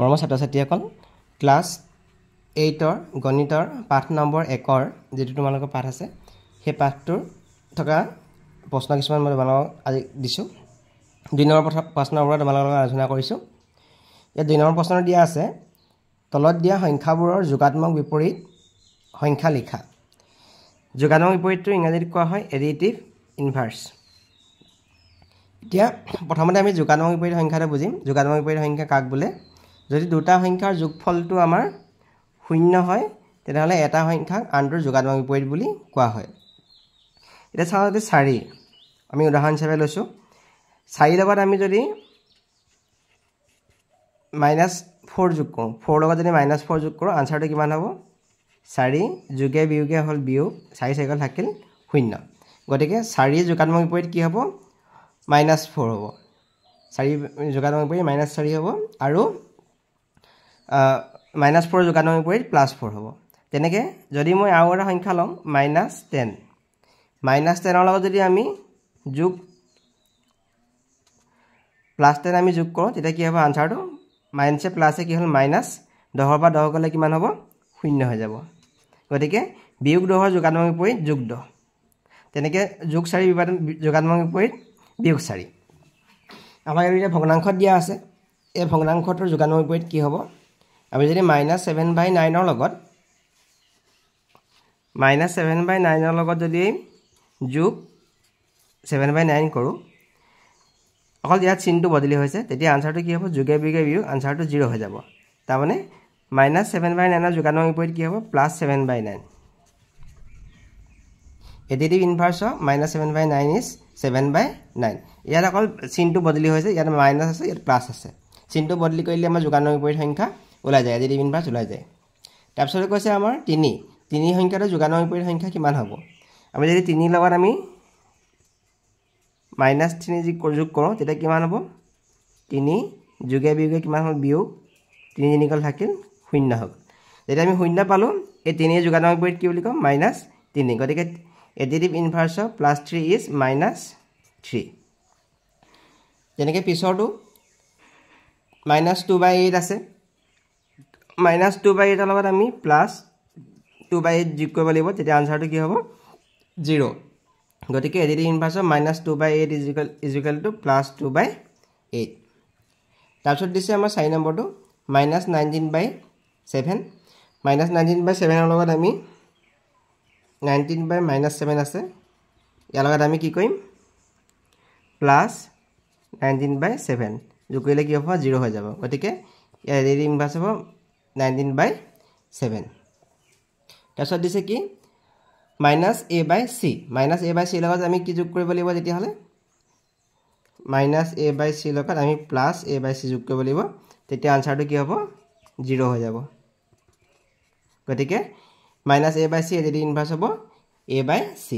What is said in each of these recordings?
মৰমৰ ছাত্ৰ-ছাত্ৰীসকল ক্লাছ 8ৰ গণিতৰ পাঠ নম্বৰ 1ৰ যেটো তোমালোকৰ পাঠ আছে সেই পাঠটোৰ থকা প্ৰশ্ন কিছুমান মই তোমালোকক আজি দিছো 2 নম্বৰ প্ৰশ্নৰ ওপৰত তোমালোকক আলোচনা কৰিছো এই 2 নম্বৰ প্ৰশ্নৰ দিয়া আছে তলত দিয়া সংখ্যাবোৰৰ যোগাত্মক বিপৰীত সংখ্যা লিখা যোগাত্মক বিপৰীতটো ইংৰাজীত কোৱা হয় এডিটিভ ইনভাৰ্স এতিয়া প্ৰথমতে আমি যোগাত্মক বিপৰীত সংখ্যাটো বুজিম যোগাত্মক বিপৰীত সংখ্যা কাক বোলে যদি দুটা সংখ্যাৰ যোগফলটো আমাৰ শূন্য হয় তেতিয়াহলে এটা সংখ্যাক আনটোৰ যোগাত্মক বিপৰীত বুলি কোৱা হয় এটা চাওঁতে 4 আমি উদাহৰণ হিচাপে লৈছো 4 লগত আমি যদি -4 যোগ কৰোঁ 4 লগত যদি -4 যোগ কৰোঁ আনসাৰটো কিমান হ'ব 4 যোগে বিয়োগে হল বিয়োগ 4 চাইকেল থাকিল 0 গতিকে 4 যোগাত্মক বিপৰীত কি হ'ব -4 হ'ব 4 যোগাত্মক বিপৰীত -4 হ'ব আৰু -4 যোগাত্মক বিপৰীত +4 হ'ব তেনেকে যদি মই আৰু এটা সংখ্যা লম -10 -10 ৰ লগত যদি আমি যোগ +10 আমি যোগ কৰোঁ তেতিয়া কি হ'ব আনসাৰটো মাইনাসে প্লাসে কি হল -10 ৰ পৰা 10 গলে কিমান হ'ব 0 হৈ যাব গতিকে বিয়োগ 10 ৰ যোগাত্মক বিপৰীত যোগ 10 তেনেকে যোগ 4 যোগাত্মক বিপৰীত বিয়োগ 4 আমাক এটা ভগ্নাংশত দিয়া আছে এই ভগ্নাংশটোৰ যোগাত্মক বিপৰীত কি হ'ব আমি যদি -7/9 ৰ লগত -7/9 ৰ লগত যদি যোগ 7/9 কৰোঁ অকল ইয়াত চিহ্নটো বদলি হৈছে তেতিয়া আনসাৰটো কি হ'ব যোগে বিয়োগে বিয়োগ আনসাৰটো 0 হৈ যাব তাৰ মানে -7/9 ৰ যোগাত্মক বিপৰীত কি হ'ব +7/9 এডিটিভ ইনভাৰ্স অফ -7/9 ইজ 7/9 ইয়াত অকল চিহ্নটো বদলি হৈছে ইয়াত মাইনাস আছে ইয়াত প্লাস আছে চিহ্নটো বদলি কৰিলে আমাৰ যোগাত্মক বিপৰীত সংখ্যা ওলাই যায় এডিটিভ ইনভাৰ্স ওলাই যায় তাৰপিছত কৈছে আমাৰ 3 সংখ্যাটো যোগাত্মক বিপৰীত সংখ্যা কিমান হ'ব আমি যদি 3 লগত আমি -3 যোগ কৰোঁ তেতিয়া কিমান হ'ব 3 যোগে বিয়োগে কিমান হ'ল বিয়োগ 3 নিকল থাকিল 0 হ'ল যেতিয়া আমি 0 পালো এই 3 যোগাত্মক বিপৰীত কি বুলি কম -3 গতিকে এডিটিভ ইনভাৰ্স অফ +3 ইজ -3 তেনেকে পিছৰটো -2/8 আছে -2/8 ৰ লগত আমি +2/8 যোগ কৰিব লাগিব তেতিয়া আনসাৰটো কি হ'ব 0 গতিকে এডিটিভ ইনভাৰ্স অফ -2/8 +2/8 তাৰপিছত দিছে আমাৰ 4 নম্বৰটো -19/7 -19/7 ৰ লগত আমি 19/-7 আছে ইয়াৰ লগত আমি কি কৰিম +19/7 যোগ কৰিলে কি হ'ব 0 হৈ যাব গতিকে ইয়াৰ এডিটিভ ইনভাৰ্স হ'ব 19/7 তাৰপিছত দিছে কি -a/c -a/c লগত আমি কি যোগ কৰিব লাগিব তেতিয়া হলে -a/c লগত আমি +a/c যোগ কৰিব লাগিব তেতিয়া আনসাৰটো কি হ'ব 0 হৈ যাব গতিকে -a/c এডিটিভ ইনভাৰ্স হ'ব a/c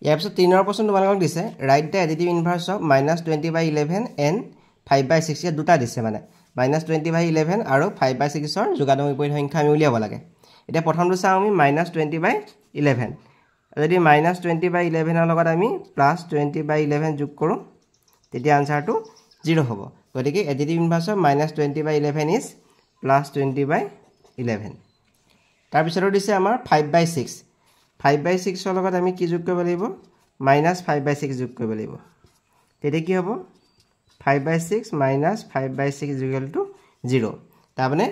ইয়াৰ পিছত 3 নম্বৰ প্ৰশ্ন তোমালোকক দিছে right the additive inverse of -20/11 and 5/6 ইয়াত দুটা দিছে মানে -20/11 আৰু 5/6 ৰ যোগাত্মক বিপৰীত সংখ্যা আমি উলিয়াব লাগে এতিয়া প্ৰথমটো চাওঁ আমি -20/11 যদি -20/11 ৰ লগত আমি +20/11 যোগ কৰোঁ তেতিয়া আনসাৰটো 0 হ'ব গতিকে এডিটিভ ইনভাৰ্স অফ -20/11 ইজ +20/11 তাৰপিছতো দিছে আমাৰ 5/6 5/6 ৰ লগত আমি কি যোগ কৰিব লাগিব -5/6 যোগ কৰিব লাগিব তেতিয়া কি হ'ব 5/6 -5/6 0 তাৰ মানে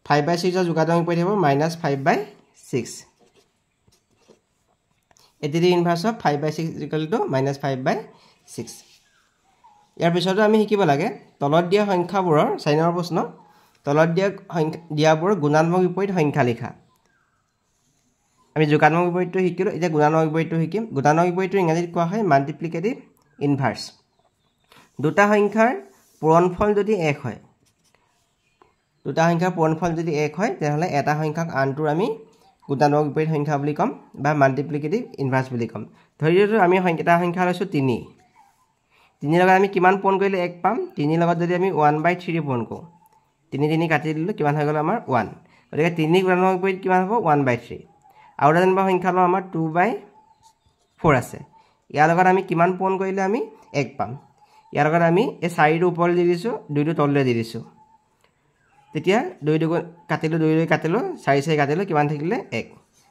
5/6 ৰ যোগাত্মক বিপৰীত হ'ব -5/6 এডিটিভ ইনভাৰ্স অফ 5/6 -5/6 ইয়াৰ পিছতো আমি শিকিব লাগে তলত দিয়া সংখ্যাবোৰৰ 4 নম্বৰ প্ৰশ্ন তলত দিয়াবোৰ গুণাত্মক বিপৰীত সংখ্যা লিখা আমি যোগাত্মক বিপৰীতটো শিকিলো এতিয়া গুণাত্মক বিপৰীতটো শিকিম গুণাত্মক বিপৰীতটো ইংৰাজীত কোৱা হয় মাল্টিপ্লিকেটিভ ইনভাৰ্স দুটা সংখ্যাৰ পূৰণফল যদি 1 হয় তেতিয়াহলে এটা সংখ্যাক আনটোৰ আমি গুণাত্মক বিপৰীত সংখ্যা বুলি কম বা মাল্টিপ্লিকেটিভ ইনভাৰ্স বুলি কম ধৰি লও আমি এটা সংখ্যা লৈছো 3 লগত আমি কিমান পূৰণ কৰিলে 1 পাম 3 লগত যদি আমি 1/3 পূৰণ কৰোঁ 3 কাটি দিলো কিমান হৈ গ'ল আমাৰ 1 গতিকে 3 গুণাত্মক বিপৰীত কিমান হ'ব 1/3 আৰু এটা যেনিবা সংখ্যা লওঁ আমাৰ 2/4 আছে ইয়াৰ লগত আমি কিমান পূৰণ কৰিলে আমি 1 পাম ইয়াৰ লগত আমি এই 4 ৰ ওপৰলৈ দি দিছো 2 ৰ তললৈ দি দিছো তেতিয়া 2 2 কাটিলোঁ 2 2 কাটিলোঁ 4 4 কাটিলোঁ কিমান থাকিলে 1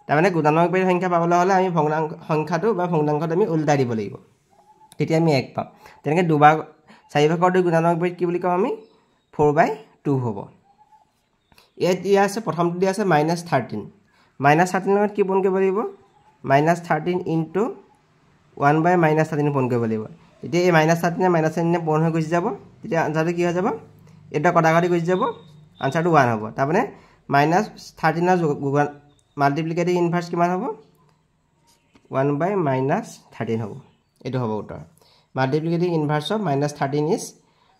তাৰমানে গুণাত্মক বিপৰীত সংখ্যা পাবলৈ হ'লে আমি ভগ্নাংশ সংখ্যাটো বা ভগ্নাংশটো আমি উল্টাই দিব লাগিব তেতিয়া আমি 1 পাম তেনেকৈ 2 ভাগ 4 ভাগৰ 2 গুণাত্মক বিপৰীত কি বুলি কম আমি 4/2 হ'ব ইয়াত দিয়া আছে প্ৰথমটো দিয়া আছে -13 -13 লগত কি পূৰণ কৰিব লাগিব -13 ইনটু 1/-13 পূৰণ কৰিব লাগিব তেতিয়া এই -13 -13 পূৰণ হৈ গুচি যাব তেতিয়া আনসাৰটো কি হৈ যাব এটা কটাকটি গুচি যাব আনসাৰটো 1 হ'ব তাৰমানে -13 ৰ মাল্টিপ্লিকেটিভ ইনভাৰ্স কিমান হ'ব 1/-13 হ'ব এইটো হ'ব উত্তৰ মাল্টিপ্লিকেটিভ ইনভাৰ্স অফ -13 ইজ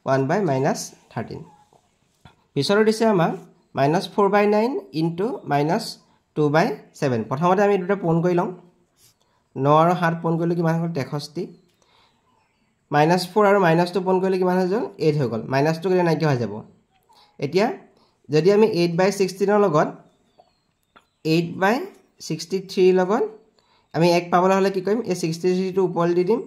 1/-13 পিছৰ দিছে আমাক -4/9 ইনটু -2/7 প্ৰথমতে আমি দুটা পূৰণ কৰি লওঁ 9 আৰু 7 পূৰণ কৰিলে কিমান হ'ল 63 -4 আৰু -2 পূৰণ কৰিলে কিমান হৈ গ'ল 8 হৈ গ'ল -2 কেতিয়া নাইকিয়া হৈ যাব এতিয়া যদি আমি 8/16 ৰ লগত 8/63 লগত আমি 1 পাবলৈ হ'লে কি কৰিম এই 63 টো ওপৰলৈ দি দিম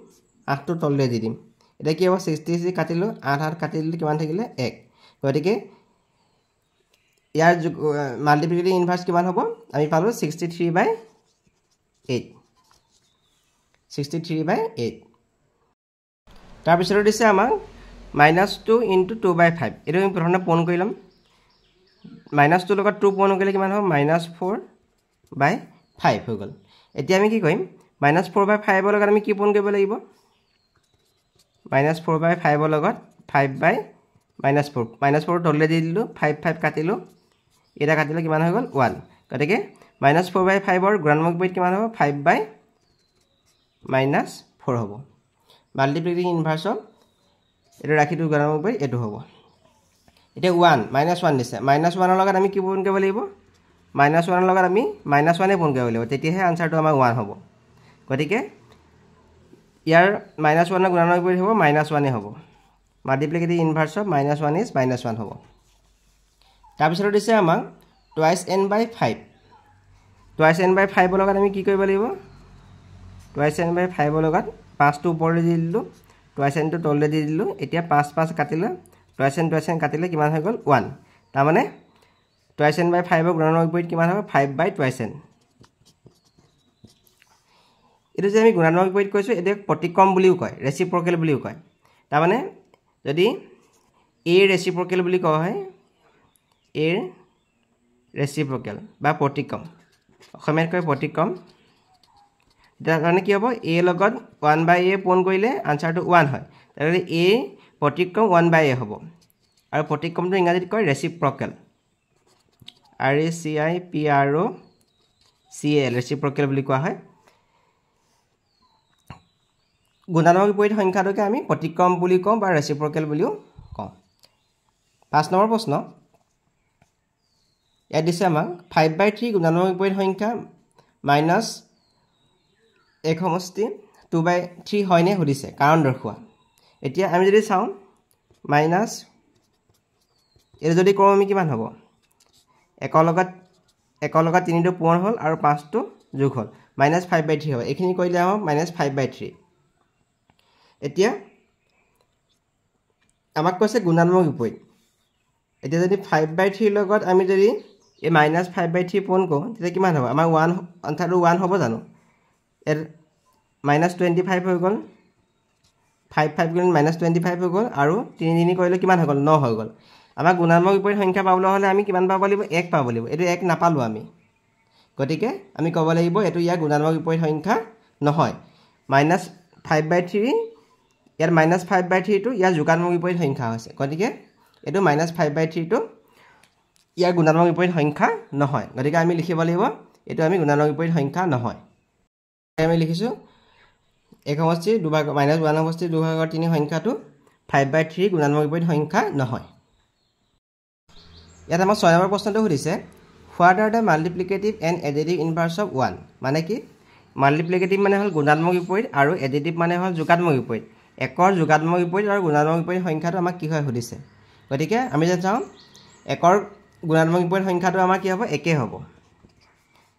8 টো তললৈ দি দিম এটা কি হ'ব 63 কাটিলোঁ 8 8 কাটি দিলে কিমান থাকিলে 1 গতিকে ইয়াৰ মাল্টিপ্লিকেটিভ ইনভাৰ্স কিমান হ'ব আমি পালোঁ 63/8 63/8 তাৰপিছত দিছে আমাক -2 ইনটু 2/5 এইটো আমি প্ৰথমে পূৰণ কৰি ল'ম -2 লগত 2 পূৰণ কৰিলে কিমান হ'ব -4/5 হৈ গ'ল এতিয়া আমি কি কৰিম -4/5 ৰ লগত আমি কি পূৰণ কৰিব লাগিব -4/5 ৰ লগত 5/-4 -4 তললৈ দি দিলোঁ 5 5 কাটিলোঁ এটা কাটিলে কিমান হৈ গ'ল 1 গতিকে -4/5 ৰ গুণাত্মক বিপৰীত কিমান হ'ব 5/-4 হ'ব মাল্টিপ্লিকেটিভ ইনভাৰ্স অফ এইটো ৰাখি দিওঁ গুণাত্মক বিপৰীত এইটো হ'ব এতিয়া 1 -1 দিছে -1 ৰ লগত আমি কি পূৰণ কৰিব লাগিব -1 ৰ লগত আমি -1 পূৰণ কৰিব লাগিব তেতিয়াহে আনসাৰটো আমাৰ 1 হ'ব গতিকে ইয়াৰ -1 ৰ গুণাত্মক বিপৰীত হ'ব -1 হ'ব মাল্টিপ্লিকেটিভ ইনভাৰ্স অফ -1 ইজ -1 হ'ব তাৰপিছত দিছে আমাক 2n/5 2n/5 ৰ লগত আমি কি কৰিব লাগিব 2n/5 ৰ লগত 5 টো ওপৰলৈ দি দিলোঁ 2n টো তললৈ দি দিলোঁ এতিয়া 5 5 কাটিলে 2n কাটিলে কিমান হৈ গ'ল 1 তাৰমানে 2n/5 ৰ গুণাত্মক বিপৰীত কিমান হ'ব 5/2n এইটো যে আমি গুণাত্মক বিপৰীত কৈছোঁ এইটো প্ৰতিক্ৰম বুলিও কয় ৰেচিপ্ৰকেল বুলিও কয় তাৰমানে যদি a ৰেচিপ্ৰকেল বুলি কোৱা হয় a ৰেচিপ্ৰকেল বা প্ৰতিক্ৰম অসমীয়াত কয় প্ৰতিক্ৰম তাৰমানে কি হ'ব a লগত 1/a পূৰণ কৰিলে আনসাৰটো 1 হয় তাৰমানে a প্ৰতিক্ৰম 1/a হ'ব আৰু প্ৰতিক্ৰমটো ইংৰাজীত কয় ৰেচিপ্ৰকেল RACIPROCAL ৰেচিপ্ৰকেল বুলি কোৱা হয় গুণাত্মক বিপৰীত সংখ্যাটোকে আমি প্ৰতিক্ৰম বুলি কওঁ বা ৰেচিপ্ৰকেল বুলিও কওঁ 5 নম্বৰ প্ৰশ্ন ইয়াত দিছে আমাক 5/3 গুণাত্মক বিপৰীত সংখ্যা -1 সমষ্টি 2/3 হয়নে সুধিছে কাৰণ দৰ্শোৱা এতিয়া আমি যদি চাওঁ মাইনাছ এইটো যদি কৰোঁ আমি কিমান হ'ব 1 লগত 3 টো পূৰণ হ'ল আৰু 5 টো যোগ হ'ল -5/3 হ'ব এইখিনি কৰিলে হ'ব -5/3 এতিয়া আমাক কৈছে গুণাত্মক বিপৰীত এতিয়া যদি 5/3 লগত আমি যদি এই -5/3 পূৰণ কৰোঁ তেতিয়া কিমান হ'ব আমাৰ 1 আনসাৰটো 1 হ'ব জানো এর -25 হৈ গ'ল 5 5 গুণ -25 হৈ গ'ল আৰু 3 3 কৰিলে কিমান হৈ গ'ল 9 হৈ গ'ল আমাক গুণাত্মক বিপৰীত সংখ্যা পাবলৈ হ'লে আমি কিমান পাব লাগিব 1 পাব লাগিব এটো 1 নাপালোঁ আমি গতিকে আমি ক'ব লাগিব এটো ইয়াৰ গুণাত্মক বিপৰীত সংখ্যা নহয় -5/3 ইয়াৰ -5/3 টো ইয়াৰ যোগাত্মক বিপৰীত সংখ্যা হৈছে গতিকে এটো -5/3 টো ইয়াৰ গুণাত্মক বিপৰীত সংখ্যা নহয় গতিকে আমি লিখিব লাগিব এটো আমি গুণাত্মক বিপৰীত সংখ্যা নহয় আমি লিখিছো 1 সমষ্টি 2 ভাগ -1 সমষ্টি 2 ভাগৰ 3 সংখ্যাটো 5/3 গুণাত্মক বিপৰীত সংখ্যা নহয় ইয়াত আমাৰ 6 নম্বৰ প্ৰশ্নটো সুধিছে what are the multiplicative and additive inverse of 1 মানে কি মাল্টিপ্লিকেটিভ মানে হ'ল গুণাত্মক বিপৰীত আৰু এডিটিভ মানে হ'ল যোগাত্মক বিপৰীত একৰ যোগাত্মক বিপৰীত আৰু গুণাত্মক বিপৰীত সংখ্যাটো আমাক কি হয় সুধিছে গতিকে আমি যে চাওঁ একৰ গুণাত্মক বিপৰীত সংখ্যাটো আমাৰ কি হ'ব একে হ'ব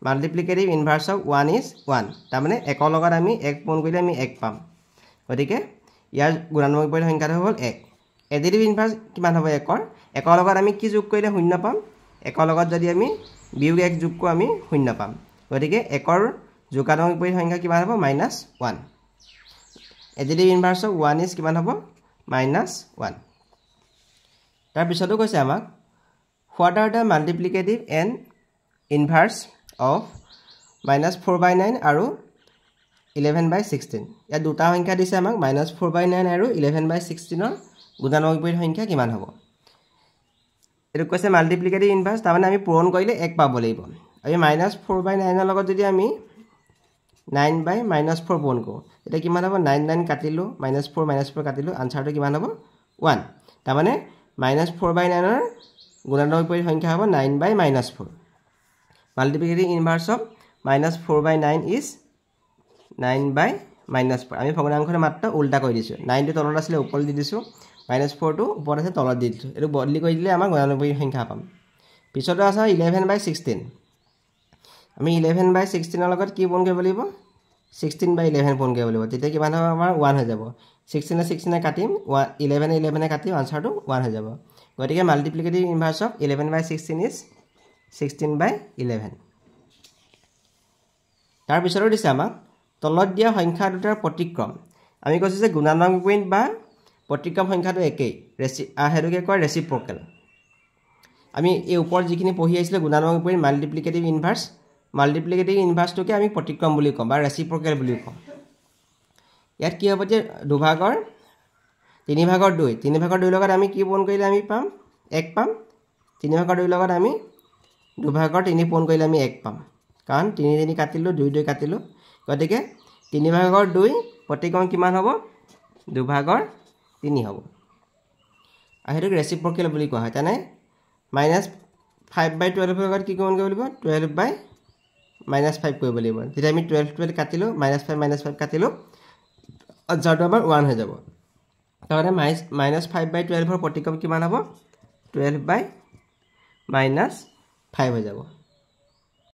মাল্টিপ্লিকেটিভ ইনভাৰ্স অফ 1 ইজ 1 তাৰমানে একৰ লগত আমি 1 পূৰণ কৰিলে আমি 1 পাম গতিকে ইয়াৰ গুণাত্মক বিপৰীত সংখ্যাটো হ'ল 1 এডিটিভ ইনভাৰ্স কিমান হ'ব একৰ একৰ লগত আমি কি যোগ কৰিলে শূন্য পাম একৰ লগত যদি আমি বিয়োগ 1 যোগ কৰো আমি শূন্য পাম গতিকে একৰ যোগাত্মক বিপৰীত সংখ্যা কিমান হ'ব -1 এডিটিভ ইনভাৰ্স অফ 1 ইজ কিমান হ'ব -1 তাৰ পিছতো কৈছে আমাক what are the multiplicative and inverse of -4/9 আৰু 11/16 ইয়াত দুটা সংখ্যা দিছে আমাক -4/9 আৰু 11/16 ৰ গুণাত্মক বিপৰীত সংখ্যা কিমান হ'ব এটো কৈছে মাল্টিপ্লিকেটিভ ইনভাৰ্স তাৰমানে আমি পূৰণ কৰিলে 1 পাব লাগিব আমি -4/9 ৰ লগত যদি আমি 9/-4 পূৰণ কৰো এটা কিমান হ'ব 9 9 কাটিলো -4 কাটিলো আনসাৰটো কিমান হ'ব 1 তাৰমানে -4/9 ৰ গুণাত্মক বিপৰীত সংখ্যা হ'ব 9/-4 মাল্টিপ্লিকেটিভ ইনভাৰ্স অফ -4/9 ইজ 9/-4 আমি ভগ্নাংশৰ মাত্ৰ উল্টা কৰি দিছো 9 টো তলত আছিল ওপৰত দি দিছো -4 টো ওপৰত আছে তলত দি দিছো এটো বদলি কৰি দিলে আমাৰ গুণাত্মক বিপৰীত সংখ্যা পাম পিছতো আছে 11/16 আমি 11/16 ৰ লগত কি পূৰণ কৰিব লাগিব 16/11 পূৰণ কৰিব লাগিব তেতিয়া কিমান হ'ব আমাৰ 1 হৈ যাব 16 16 কাটিম 11 11 কাটিম আনসাৰটো 1 হৈ যাব গতিকে মাল্টিপ্লিকেটিভ ইনভাৰ্স অফ 11/16 ইজ 16/11 তাৰ পিছতো দিছে আমাক তলত দিয়া সংখ্যা দুটাৰ প্ৰতিক্ৰম আমি কৈছো যে গুণাত্মক বিপৰীত বা প্ৰতিক্ৰম সংখ্যাটো একেই হেতুকে কয় ৰেচিপ্ৰকেল আমি এই ওপৰত যিখিনি পঢ়ি আহিছিল গুণাত্মক বিপৰীত মাল্টিপ্লিকেটিভ ইনভাৰ্সটোকে আমি প্ৰতিক্ৰম বুলি কম বা ৰেচিপ্ৰকেল বুলি কম ইয়াত কি হ'ব যে দুভাগৰ 3/2 লগত আমি কি পূৰণ কৰিলে আমি পাম 1 পাম 3/2 লগত আমি 2/3 পূৰণ কৰিলে আমি 1 পাম কাৰণ 3 3 কাটিলো 2 2 কাটিলো গতিকে 3/2 প্ৰতিক্ৰম কিমান হ'ব 2/3 হ'ব আৰু হেতু ৰেচিপ্ৰকেল বুলি কোৱা হয় তেনে -5/12 লগত কি পূৰণ কৰিব লাগিব 12/-5 কৰিব লাগিব তেতিয়া আমি 12 কাটিলো -5 কাটিলো আনসাৰটো আমাৰ 1 হৈ যাব তাৰমানে -5/12 ৰ প্ৰতিক্ৰম কিমান হ'ব 12/-5 হৈ যাব